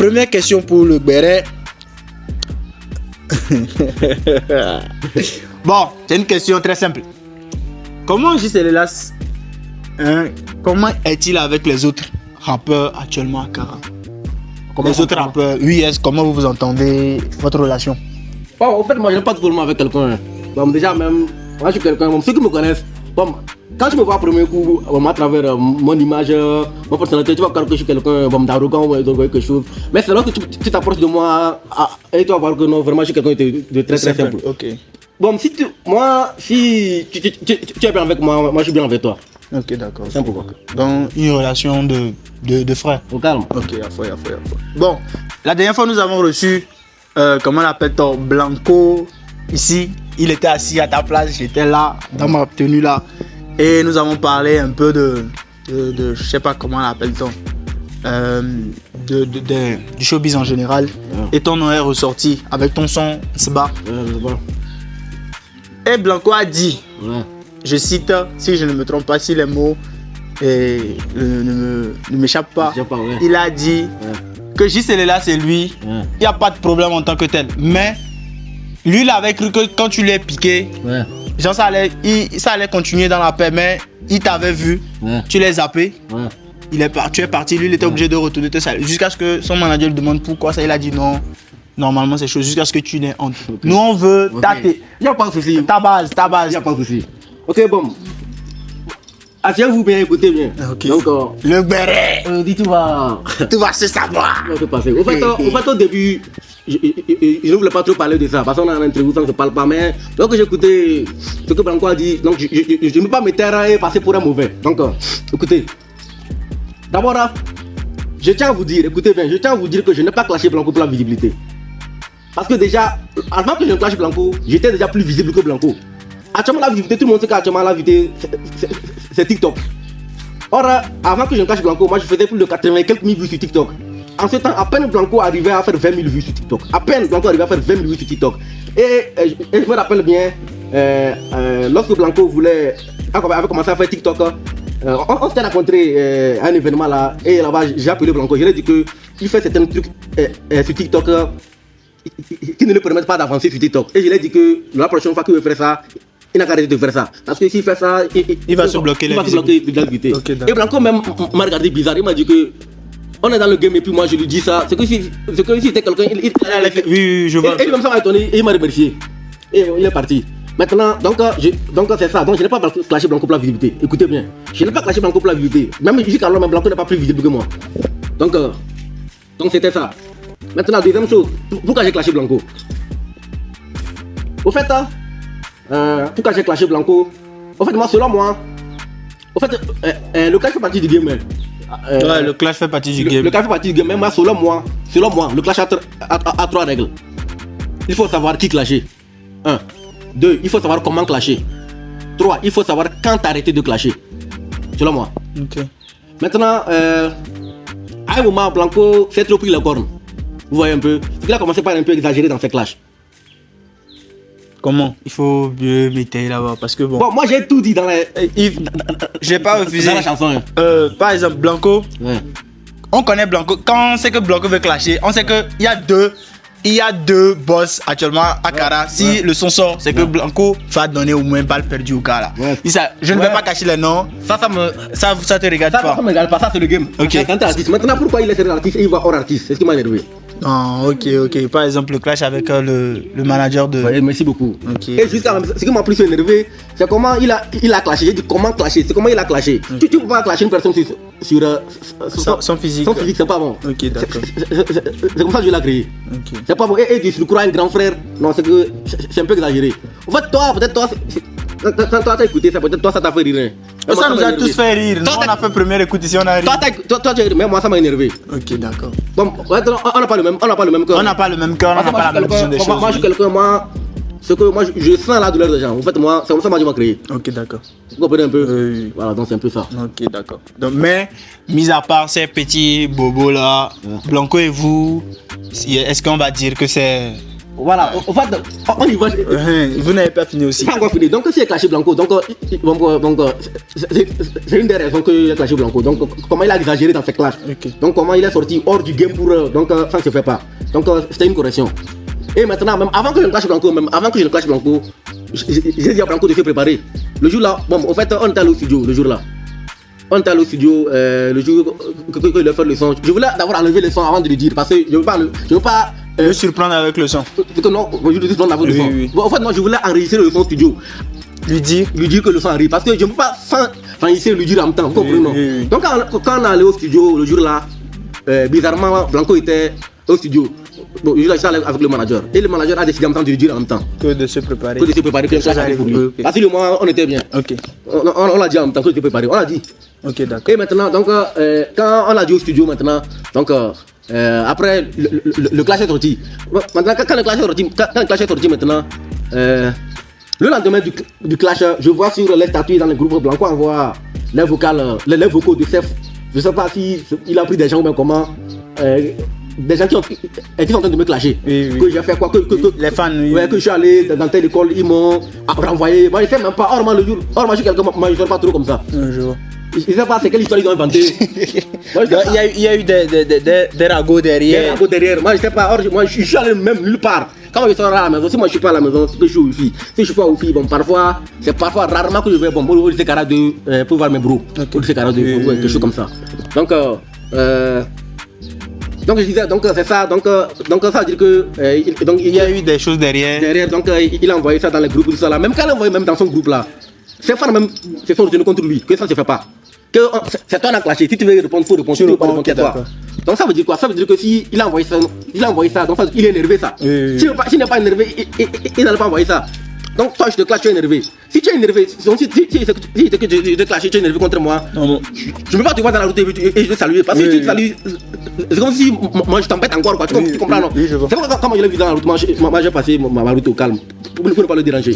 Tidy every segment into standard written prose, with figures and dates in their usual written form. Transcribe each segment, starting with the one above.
première question pour le béret. Bon, c'est une question très simple. Comment J-Célélas, comment est-il avec les autres rappeurs actuellement à Kara? Les autres rappeurs, comment vous vous entendez, votre relation? Bon, en fait, moi, je n'ai pas de problème avec quelqu'un. Bon, déjà, même, moi, je suis quelqu'un, ceux qui me connaissent, bon, quand tu me vois au premier coup, à travers mon image, mon personnalité, tu vas croire que je suis quelqu'un d'arrogant ou quelque chose. Mais c'est lorsque tu t'approches de moi et tu vas voir que non, vraiment, je suis quelqu'un de très très simple. Ok. Bon, si tu es bien avec moi, moi je suis bien avec toi. Ok, d'accord. C'est simple quoi. Donc, une relation de frères. Au calme. Ok, à fois. Bon, la dernière fois, nous avons reçu, comment on appelle-t-on, Blanco, ici. Il était assis à ta place, j'étais là, dans ma tenue là. Et nous avons parlé un peu de je sais pas comment on appelle-t-on, du showbiz en général. Et ton nom est ressorti avec ton son Sba. Et Blanco a dit, je cite, si je ne me trompe pas, si les mots ne m'échappent pas, il a dit que J-Célélas c'est lui, il n'y a pas de problème en tant que tel. Mais lui, il avait cru que quand tu lui as piqué, genre ça allait continuer dans la paix, mais il t'avait vu, tu l'as zappé, tu es parti, lui il était obligé de retourner te saluer, jusqu'à ce que son manager lui demande pourquoi ça, il a dit non. Normalement, c'est chose jusqu'à ce que tu n'aies honte. Nous, on veut tâter. Il n'y a pas de souci. Ta base. Il n'y a pas de souci. Ok, bon. Asseyez-vous bien, écoutez bien. Okay. Donc, le béret. Dis tout va se savoir. Au fait, au début, je ne voulais pas trop parler de ça. Parce qu'on a un interview, ça ne se parle pas. Mais lorsque j'écoutais ce que Blanco a dit, donc je ne peux pas me taire et passer pour un mauvais. Donc, écoutez. D'abord, je tiens à vous dire, écoutez bien, je tiens à vous dire que je n'ai pas clashé Blanco pour la visibilité. Parce que déjà, avant que je ne clash Blanco, j'étais déjà plus visible que Blanco. Actuellement, la visibilité, tout le monde sait qu'actuellement la visibilité, c'est TikTok. Or, avant que je ne clash Blanco, moi je faisais plus de 80 quelques mille vues sur TikTok. En ce temps, à peine Blanco arrivait à faire 20 000 vues sur TikTok. À peine Blanco arrivait à faire 20 000 vues sur TikTok. Et je me rappelle bien, lorsque Blanco avait commencé à faire TikTok, on s'était rencontré à un événement là, et là-bas j'ai appelé Blanco. Je lui ai dit qu'il fait certains trucs sur TikTok qui ne lui permettent pas d'avancer sur TikTok. Et je lui ai dit que la prochaine fois qu'il veut faire ça, il n'a qu'à arrêter de faire ça. Parce que s'il fait ça, il va se bloquer la visibilité. Okay, et Blanco même m'a regardé bizarre. Il m'a dit que on est dans le game et puis moi je lui dis ça. C'est que si c'était quelqu'un, oui, je vois. Et lui même ça m'a étonné et il m'a remercié. Et il est parti. Maintenant, donc c'est ça. Donc je n'ai pas clashé Blanco pour la visibilité. Écoutez bien. Je n'ai pas clashé Blanco pour la visibilité. Même jusqu'à même Blanco n'est pas plus visible que moi. Donc c'était ça. Maintenant, deuxième chose, pourquoi j'ai clashé Blanco? Au fait, pourquoi j'ai clashé Blanco? Au fait, moi, selon moi, le clash fait partie du game. Ouais, le clash fait partie du game. Le clash fait partie du game, mais moi, selon moi, le clash a trois règles. Il faut savoir qui clasher. 1. 2. Il faut savoir comment clasher. 3. Il faut savoir quand arrêter de clasher. Selon moi. Ok. Maintenant, à un moment, Blanco s'est trop pris les cornes. Vous voyez un peu. Il a commencé par un peu exagérer dans ses clashs. Comment? Il faut mieux m'étayer là-bas parce que bon. Bon, moi j'ai tout dit dans les. J'ai pas refusé. Dans la chanson. Par exemple, Blanco. On connaît Blanco. Quand on sait que Blanco veut clasher, on sait qu'il y a deux boss actuellement à Kara. Si le son sort, c'est que Blanco va donner au moins balle perdue au Kara. Je ne vais pas cacher les noms. Ça te regarde pas. Ça me regarde pas, ça c'est le game. Ok. Maintenant, pourquoi il laisse l'artiste et il va hors artiste? C'est ce qui m'a énervé. Ah, ok. Par exemple, le clash avec le manager de. Ouais, merci beaucoup. Okay. Et juste ce qui m'a plus énervé, c'est comment il a clashé. J'ai dit comment clasher, c'est comment il a clashé. Tu peux pas clasher une personne sur son physique. Son physique, c'est pas bon. Ok, d'accord. C'est comme ça que je l'ai créé. Okay. C'est pas bon. Et tu crois un grand frère, non, c'est un peu exagéré. En fait, peut-être toi, t'as écouté ça, peut-être toi, ça t'a fait rire. Ça nous a tous fait rire. Nous, on a fait première écoute ici, on a ri. Toi, tu as ri, mais moi, ça m'a énervé. Ok, d'accord. Bon, on n'a pas le même cœur. On n'a pas le même cœur, on n'a pas la même vision des choses. Moi, je suis quelqu'un, ce que moi, je sens la douleur des gens. En fait, moi, c'est comme ça que moi, créé. Ok, d'accord. Vous comprenez un peu? Voilà, donc c'est un peu ça. Ok, d'accord. Donc, mais, mis à part ces petits bobos là, Blanco et vous, est-ce qu'on va dire que c'est voilà, en fait, on y va. Vous n'avez pas fini aussi. Pas encore fini. Donc, s'il a clashé Blanco, c'est une des raisons qu'il a clashé Blanco. Donc, comment il a exagéré dans ses clashs. Donc, comment il est sorti hors du game pour. Donc, ça ne se fait pas. Donc, c'était une correction. Et maintenant, même avant que je ne clash Blanco, j'ai dit à Blanco de se préparer. Le jour là, bon, en fait, on était allé au studio le jour là. On était allé au studio le jour que il a fait le son. Je voulais d'abord enlever le son avant de le dire parce que je veux pas le surprendre avec le son. Non, je veux surprendre avec le son. Bon, en fait, moi je voulais enregistrer le son studio. Lui dire que le son arrive parce que je ne peux pas enregistrer le dire en même temps. Vous comprenez, non? Donc quand on est allé au studio le jour là, bizarrement Blanco était au studio. Bon, je suis allé avec le manager. Et le manager a décidé en même temps de le dire en même temps. Que de se préparer. Que le clash arrive pour lui. Parce que le moment on était bien. On l'a dit en même temps que de se préparer. On l'a dit. Ok, d'accord. Et maintenant, donc, quand on l'a dit au studio maintenant, donc, après, le clash est sorti. Maintenant, quand le clash est sorti maintenant, le lendemain du clash, je vois sur les statuts dans le groupe Blanco, on voit les vocaux de Seth. Je ne sais pas s'il a pris des gens ou bien comment. Des gens qui sont en train de me clasher. Que j'ai fait quoi, les fans, que je suis allé dans telle école, ils m'ont renvoyé. Moi, je ne sais même pas. Or, moi, le jour, moi, je suis quelqu'un, moi, je ne sais pas trop comme ça. Je vois. Je ne sais pas c'est quelle histoire ils ont inventé. Il y a eu des ragots derrière. Des ragots derrière. Moi, je ne sais pas. Or, moi, je suis allé même nulle part. Quand je sors à la maison, si moi je ne suis pas à la maison, c'est que je suis au wifi. Si je ne suis pas au wifi, bon, c'est parfois rarement que je vais au lycée Cara 2 pour voir mes bros. Au lycée Cara 2, quelque chose comme ça. Donc je disais, donc c'est ça, donc ça veut dire que il y a eu des choses derrière. Donc il a envoyé ça dans les groupes, tout ça là. Même quand il a envoyé même dans son groupe là, ces fans même se sont retenus contre lui, que ça ne se fait pas. Que c'est toi qui as clashé, si tu veux répondre, il faut répondre, si tu veux pas répondre, c'est toi. Donc ça veut dire quoi? Ça veut dire que si il a envoyé ça, donc il est énervé ça. S'il n'est pas énervé, il n'allait pas envoyer ça. Donc toi je te clash, tu es énervé. Si tu es énervé, si c'est que je te clash, tu es énervé contre moi, je ne peux pas te voir dans la route et je te saluer. Parce que si tu te salues, c'est comme si moi je t'embête encore quoi. Tu comprends, non? C'est comme quand je l'ai vu dans la route, moi j'ai passé ma route au calme pour ne pas le déranger.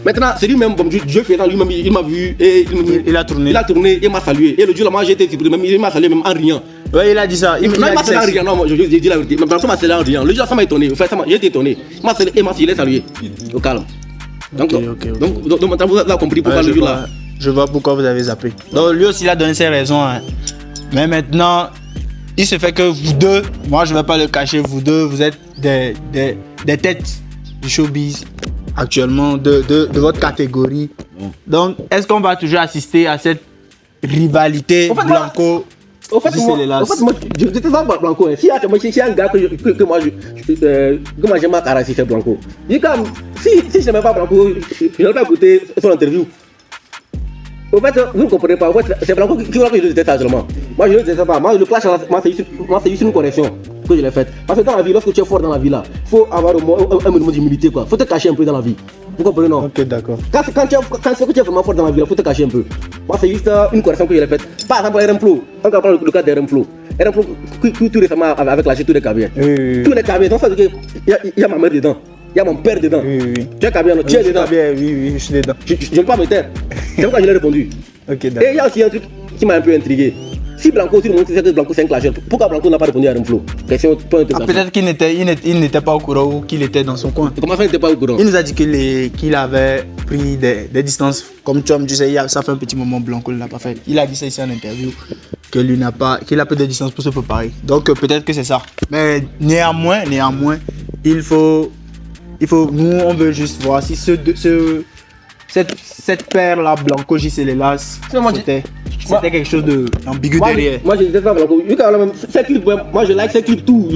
Maintenant c'est lui-même, bon, Dieu faisant lui-même, il m'a vu et il a tourné et m'a salué. Et le jour là moi j'ai été surpris, il m'a salué même en riant. Ouais, il a dit ça. Il m'a salué en riant, non, je dis la vérité. Mais m'a salué en riant. Le jour là ça m'a étonné, j'ai été étonné. Il m'a salué au calme. Donc maintenant vous avez compris pourquoi le jour là. Je vois pourquoi vous avez zappé. Donc lui aussi il a donné ses raisons. Hein. Mais maintenant, il se fait que vous deux, moi je ne vais pas le cacher, vous deux, vous êtes des têtes du showbiz actuellement, de votre catégorie. Donc est-ce qu'on va toujours assister à cette rivalité Blanco? Au fait, moi, je te sens pas Blanco. Si il y a un gars que moi j'aime ma caractère, c'est Blanco. Si je n'aimais pas Blanco, je n'aurais pas écouté son interview. Au fait, vous ne comprenez pas. C'est Blanco qui voit que je le déteste seulement. Moi, je ne le déteste pas. Moi, le clash, c'est juste une correction que je l'ai faite. Parce que dans la vie, lorsque tu es fort dans la vie, il faut avoir un minimum d'humilité. Il faut te cacher un peu dans la vie. Vous comprenez, non? Ok, d'accord. Quand tu es vraiment fort dans la vie, il faut te cacher un peu. Moi, c'est juste une correction que je l'ai faite. Par exemple, RM-Flow. On va prendre le cas d'RM-Flow. RM-Flow, tout récemment, avec lâché tous les caviers. Tous les caviers. Donc, ça veut dire qu'il y a ma mère dedans. Il y a mon père dedans. Tu es cavier, tu es dedans. Oui, je suis dedans. Je ne peux pas me taire. C'est pourquoi je l'ai répondu. Ok, d'accord. Et il y a aussi un truc qui m'a un peu intrigué. Si Blanco, si le monde sait que Blanco c'est un clasheur, pourquoi Blanco n'a pas répondu à RM-Flow? Peut-être qu'il n'était pas au courant ou qu'il était dans son coin. Comment ça, il n'était pas au courant? Il nous a dit qu'il avait pris des distances. Comme tu sais, ça fait un petit moment Blanco ne l'a pas fait. Il a dit ça ici en interview, qu'il a pris des distances pour se préparer. Donc peut-être que c'est ça. Mais néanmoins, il faut, nous on veut juste voir si cette paire là, Blanco Giselelas, c'était quelque chose d'ambigu derrière. Moi je disais ça Blanco. Moi je like ces clips tout.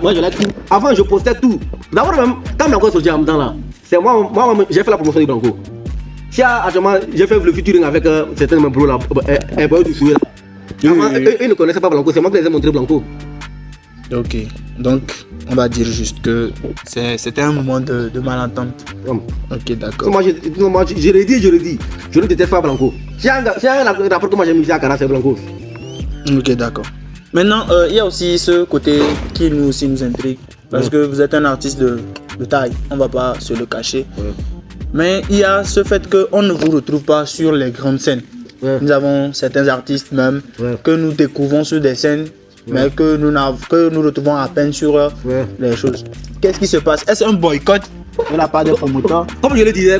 Moi je like tout. Avant je postais tout. D'abord même, quand Blanco est sorti en même temps là, c'est moi j'ai fait la promotion de Blanco. Si actuellement j'ai fait le featuring avec certains de mes bros là, boy du fouet là. Avant, eux ne connaissaient pas Blanco, c'est moi qui les ai montré Blanco. Ok, donc on va dire juste que c'était un moment de malentente. Ok, d'accord. Moi je l'ai dit, je ne déteste pas Blanco. C'est un rapport que moi j'ai mis à Cara, c'est Blanco. Ok, d'accord. Maintenant, il y a aussi ce côté qui nous intrigue. Parce que vous êtes un artiste de taille, on ne va pas se le cacher. Mais il y a ce fait qu'on ne vous retrouve pas sur les grandes scènes. Nous avons certains artistes même que nous découvrons sur des scènes mais que nous retrouvons à peine sur les choses. Qu'est-ce qui se passe? Est-ce un boycott de la part des promoteurs? Comme je le disais,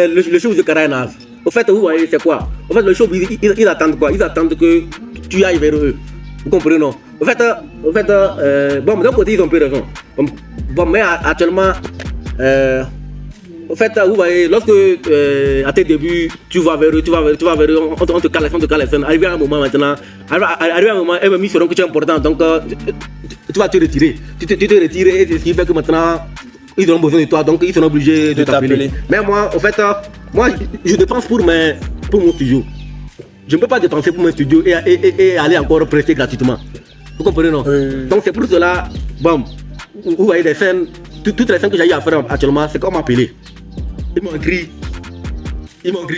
le show de Karanas. Au fait, vous voyez, c'est quoi? Au fait, le show, ils attendent quoi? Ils attendent que tu ailles vers eux. Vous comprenez, non? Au fait, bon, d'un côté, ils ont peu raison. Bon, mais actuellement, au fait, vous voyez, lorsque à tes débuts, tu vas vers eux, on te cale, arrivé à un moment maintenant, arrivé à un moment, eux-mêmes, ils sauront que tu es important, donc tu vas te retirer. Tu te retires et c'est ce qui fait que maintenant, ils auront besoin de toi, donc ils seront obligés de t'appeler. Mais moi, en fait, moi, je dépense pour mon studio. Je ne peux pas dépenser pour mon studio et aller encore prester gratuitement. Vous comprenez, non? Donc c'est pour cela, bon, vous voyez des scènes, toutes les scènes que j'ai eu à faire actuellement, c'est qu'on m'a appelé. Ils m'ont écrit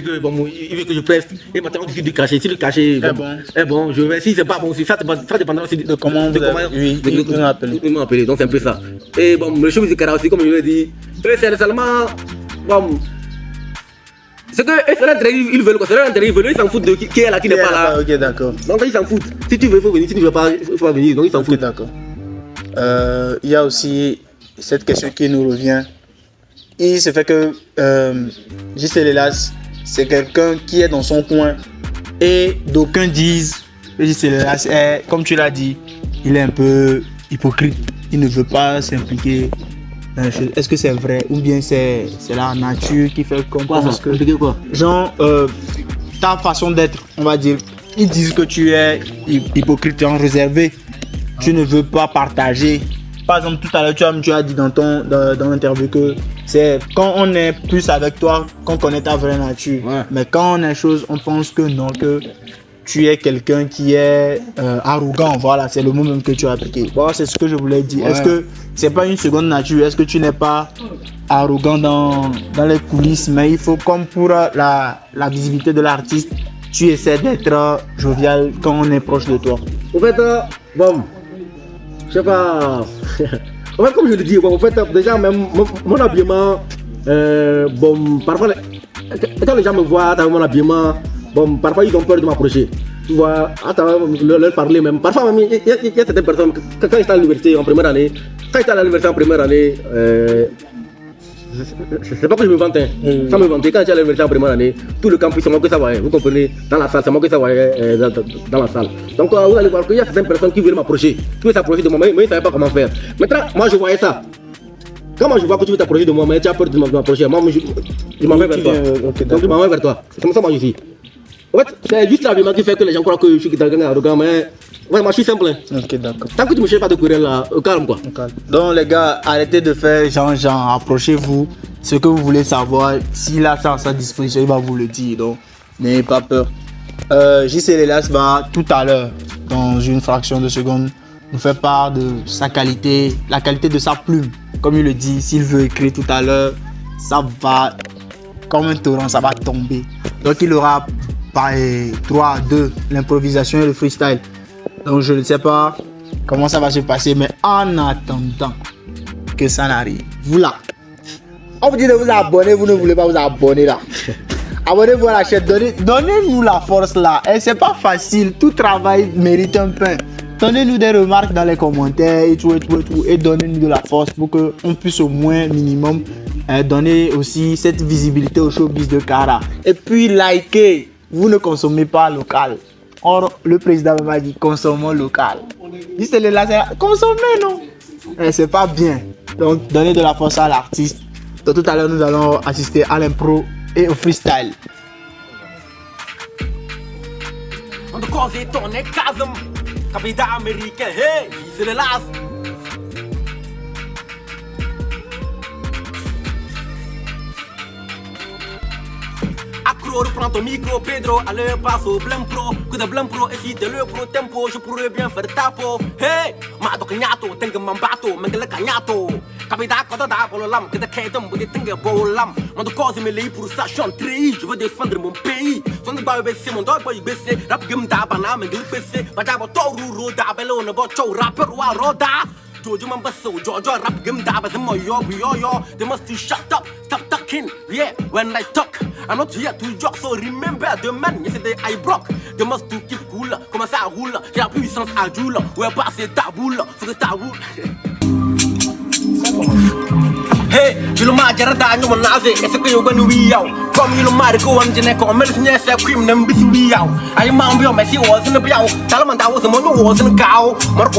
que bon, il veut que je preste. Et maintenant, on décide de cacher. Si le cachet est bon, je vais. Si c'est pas bon, ça dépendra aussi de comment ils m'ont appelé. Donc c'est un peu ça. Et bon, le show musical aussi, comme je l'ai dit, c'est seulement. Bon, c'est que ils veulent quoi? C'est leur intérêt, ils veulent, ils s'en foutent de qui est là, qui n'est pas là. Ok, d'accord. Donc ils s'en foutent. Si tu veux, il faut venir. Si tu ne veux pas, il faut pas venir. Donc ils s'en foutent. D'accord. Il y a aussi cette question qui nous revient. Il se fait que J.C. Lelas, c'est quelqu'un qui est dans son coin et d'aucuns disent que J.C. Lelas est, comme tu l'as dit, il est un peu hypocrite. Il ne veut pas s'impliquer dans les choses. Est-ce que c'est vrai ou bien c'est la nature qui fait qu'on pense que... Genre, ta façon d'être, on va dire, ils disent que tu es hypocrite, en réservé. Tu ne veux pas partager. Par exemple, tout à l'heure, tu as dit dans l'interview que c'est quand on est plus avec toi qu'on connaît ta vraie nature. Ouais. Mais quand on est chose, on pense que non, que tu es quelqu'un qui est arrogant. Voilà, c'est le mot même que tu as appliqué. Voilà, c'est ce que je voulais dire. Ouais. Est-ce que c'est pas une seconde nature? Est-ce que tu n'es pas arrogant dans les coulisses? Mais il faut, comme pour la visibilité de l'artiste, tu essaies d'être jovial quand on est proche de toi. En fait, bon, je sais pas. En fait, comme je le dis, bon, en fait, déjà, même mon habillement, bon, parfois, quand les gens me voient dans mon habillement, bon, parfois ils ont peur de m'approcher. Tu vois, attends, leur parler même. Parfois, même, il y a certaines personnes, quand ils sont à l'université en première année, c'est pas que je me vante, sans me vanter. Quand j'étais à l'université en première année, tout le campus, c'est moi que ça voyait, vous comprenez, dans la salle, c'est moi que ça voyait dans la salle. Donc vous allez voir qu'il y a certaines personnes qui veulent m'approcher, qui veulent s'approcher de moi, mais ils ne savaient pas comment faire. Maintenant, moi je voyais ça. Quand moi je vois que tu veux t'approcher de moi, mais tu as peur de m'approcher, moi je m'en vais vers toi. Donc je m'en vais vers toi. C'est comme ça moi je suis. En fait, c'est juste l'habillement qui fait que les gens croient que je suis quelqu'un arrogant, mais ouais, moi je suis simple. Ok, d'accord. Tant que tu me cherches pas de querelle là, au calme quoi. Donc les gars, arrêtez de faire genre, approchez-vous. Ce que vous voulez savoir, s'il a ça à sa disposition, il va vous le dire. Donc, n'ayez pas peur. J.C. Lelas va tout à l'heure, dans une fraction de seconde, nous faire part de sa qualité, la qualité de sa plume. Comme il le dit, s'il veut écrire tout à l'heure, ça va, comme un torrent, ça va tomber. Donc il aura 3 à 2, l'improvisation et le freestyle. Donc je ne sais pas comment ça va se passer, mais en attendant que ça n'arrive, vous là, on vous dit de vous abonner, vous ne voulez pas vous abonner là. Abonnez-vous à la chaîne, donnez-nous la force là. Et c'est pas facile, tout travail mérite un pain. Donnez-nous des remarques dans les commentaires et tout, et donnez-nous de la force pour qu'on puisse au moins minimum donner aussi cette visibilité au showbiz de Kara. Et puis likez, vous ne consommez pas local. Or, le président m'a dit consommons local. Dit c'est le laser, consommez non. C'est pas bien. Donc donnez de la force à l'artiste. Donc tout à l'heure nous allons assister à l'impro et au freestyle. On the cause it on chasm. Capita américain, hey, c'est le last. Accro, reprends ton micro, Pedro, allez, passe au blanc pro. Coup de blanc pro, et si t'es le pro tempo, je pourrais bien faire ta peau. Hey, ma do cagnato, tenga mambato, mengele cagnato. Capita, quand t'as pour le lam, que t'as qu'à vous détengue pour le lam. Mon de cause me l'est pour ça, je suis en tri, je veux défendre mon pays. Son de bail baissé, mon dog boy baissé, rap game d'abana, mais de baissé. Bajabo toru, roda, bello, ne bot show, rapper, wa roda. Jojo man basso, Jojo rap game d'abana, moi yo, they must shut up, stop. talking, yeah, when I talk, I'm not here to joke, so remember the man, yesterday I broke. They must to keep cool, comment ça roule, j'ai la puissance à Joule, ouais, pas c'est ta boule, faut que ta boule. Hey, you know my jarada, you want to say, it's a when we out. Come, you know my go on Geneco, medicine, yes, a cream, and be we out. I am my CEO was in the Biao, Talaman, that was a mono was in a cow, Marco.